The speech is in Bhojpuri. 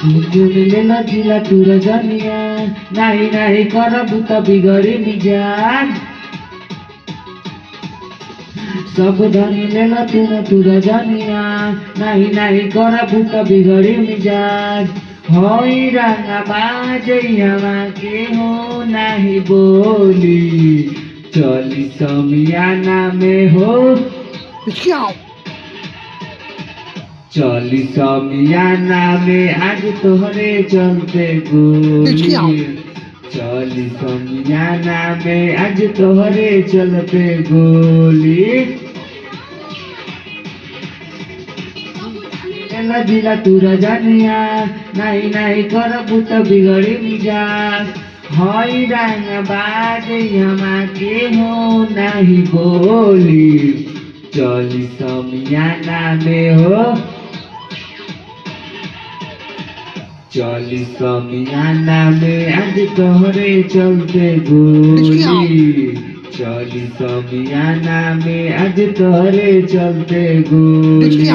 मिले न जिला तुरा जानिया नाही नाही करबू त बिगड़ी मिजाज सब धनी लेला तुरा जानिया नाही नाही करबू त बिगड़ी मिजाज होई रंगा बाजैया के हो नाही बोली चली समियाना में हो चली समियाना में आज तोहरे चलते गोली चली समियाना में आज तोहरे चलते गोली जिला तुरा जानिया नहीं नहीं करबू त बिगड़ी मिजाज हई रंग बाजैया के हो नहीं बोली चली समियाना में हो चली समियाना में आज तोहरे चलते गोली चली समियाना में आज तोहरे चलते गोली।